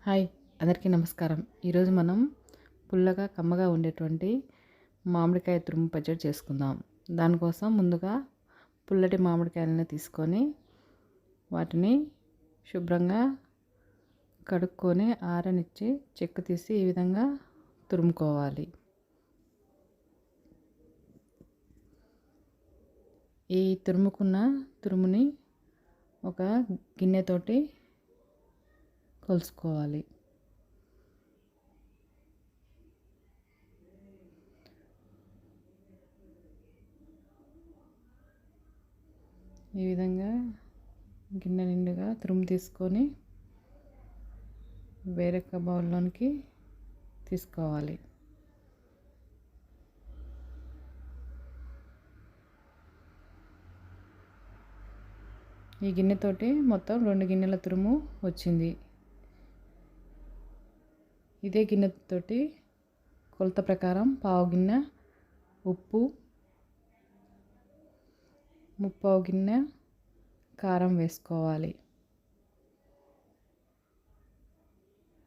Hi, అందరికీ నమస్కారం. ఈరోజు మనం పుల్లగా కమ్మగా ఉండేటువంటి మామిడికాయ తురుము పచ్చడి చేసుకుందాం. దానికోసం ముందుగా పుల్లటి మామిడికాయలను తీసుకొని వాటిని శుభ్రంగా కడుక్కొని ఆరనిచ్చి చెక్కు తీసి ఈ విధంగా తురుముకోవాలి. ఈ తురుముకున్న తురుముని ఒక గిన్నెతోటి కొలుసుకోవాలి. ఈ విధంగా గిన్నె నిండుగా తురుము తీసుకొని వేరొక బౌల్లోనికి తీసుకోవాలి. ఈ గిన్నెతోటి మొత్తం 2 గిన్నెల తురుము వచ్చింది. ఇదే గిన్నెతోటి కొలత ప్రకారం పావు గిన్నె ఉప్పు, ముప్పావు గిన్నె కారం వేసుకోవాలి.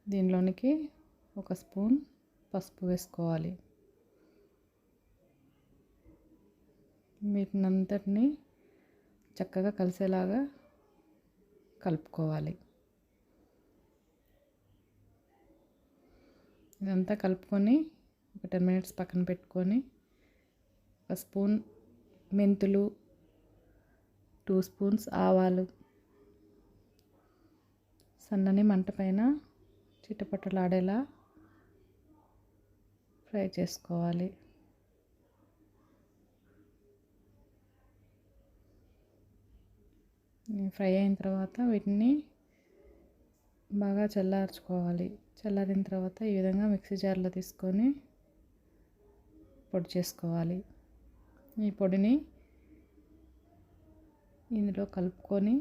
దీనిలోనికి 1 స్పూన్ పసుపు వేసుకోవాలి. వీటినంతటిని చక్కగా కలిసేలాగా కలుపుకోవాలి. ఇదంతా కలుపుకొని ఒక 10 మినిట్స్ పక్కన పెట్టుకొని 1 స్పూన్ మెంతులు, 2 స్పూన్స్ ఆవాలు సన్నని మంట పైన చిటపటలాడేలా ఫ్రై చేసుకోవాలి. ఫ్రై అయిన తర్వాత వీటిని బాగా చల్లార్చుకోవాలి. చల్లారిన తర్వాత ఈ విధంగా మిక్సీ జార్లో తీసుకొని పొడి చేసుకోవాలి. ఈ పొడిని ఇందులో కలుపుకొని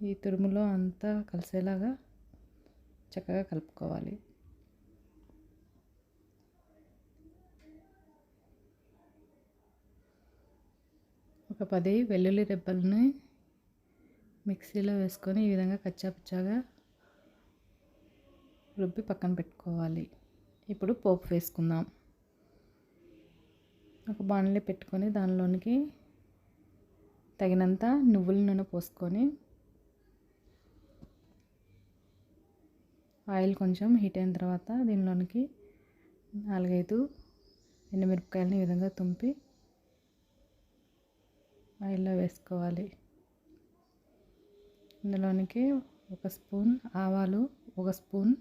ఈ తురుములో అంతా కలిసేలాగా చక్కగా కలుపుకోవాలి. ఒక 10 వెల్లుల్లి రెబ్బలను మిక్సీలో వేసుకొని ఈ విధంగా కచ్చాపచ్చాగా రుబ్బి పక్కన పెట్టుకోవాలి. ఇప్పుడు పోపు వేసుకుందాం. ఒక బాణలి పెట్టుకొని దానిలోనికి తగినంత నువ్వుల నూనె పోసుకొని ఆయిల్ కొంచెం హీట్ అయిన తర్వాత దీనిలోనికి 4-5 ఎండుమిరపకాయలని ఈ విధంగా తుంపి ఆయిల్లో వేసుకోవాలి. ఇందులోనికి 1 స్పూన్ ఆవాలు, 1 స్పూన్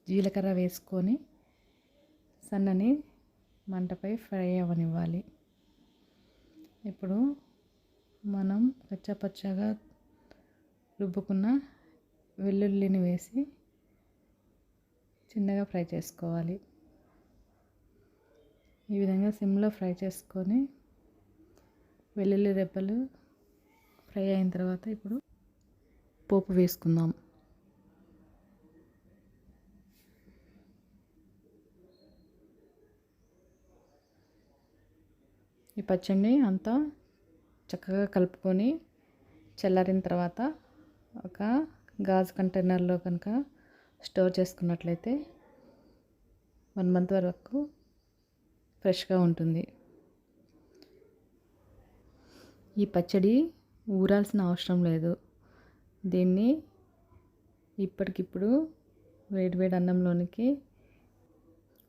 జీలకర్ర వేసుకొని సన్నని మంటపై ఫ్రై అవ్వనివ్వాలి. ఇప్పుడు మనం కచ్చాపచ్చాగా రుబ్బుకున్న వెల్లుల్లిని వేసి చిన్నగా ఫ్రై చేసుకోవాలి. ఈ విధంగా సిమ్లో ఫ్రై చేసుకొని వెల్లుల్లి రెబ్బలు ఫ్రై అయిన తర్వాత ఇప్పుడు పోపు వేసుకుందాం. ఈ పచ్చడిని అంతా చక్కగా కలుపుకొని చల్లారిన తర్వాత ఒక గాజు కంటైనర్లో కనుక స్టోర్ చేసుకున్నట్లయితే 1 మంత్ వరకు ఫ్రెష్గా ఉంటుంది. ఈ పచ్చడి ఊరాల్సిన అవసరం లేదు. దీన్ని ఇప్పటికిప్పుడు వేడివేడి అన్నంలోనికి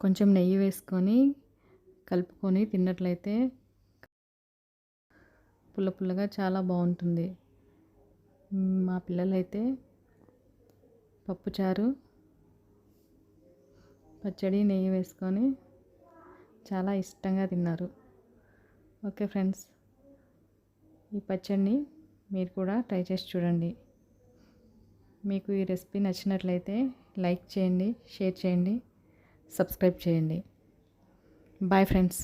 కొంచెం నెయ్యి వేసుకొని కలుపుకొని తిన్నట్లయితే పుల్ల పుల్లగా చాలా బాగుంటుంది. మా పిల్లలైతే పప్పుచారు, పచ్చడి, నెయ్యి వేసుకొని చాలా ఇష్టంగా తిన్నారు. ఓకే ఫ్రెండ్స్, ఈ పచ్చడిని మీరు కూడా ట్రై చేసి చూడండి. మీకు ఈ రెసిపీ నచ్చినట్లయితే లైక్ చేయండి, షేర్ చేయండి, సబ్స్క్రైబ్ చేయండి. Bye friends.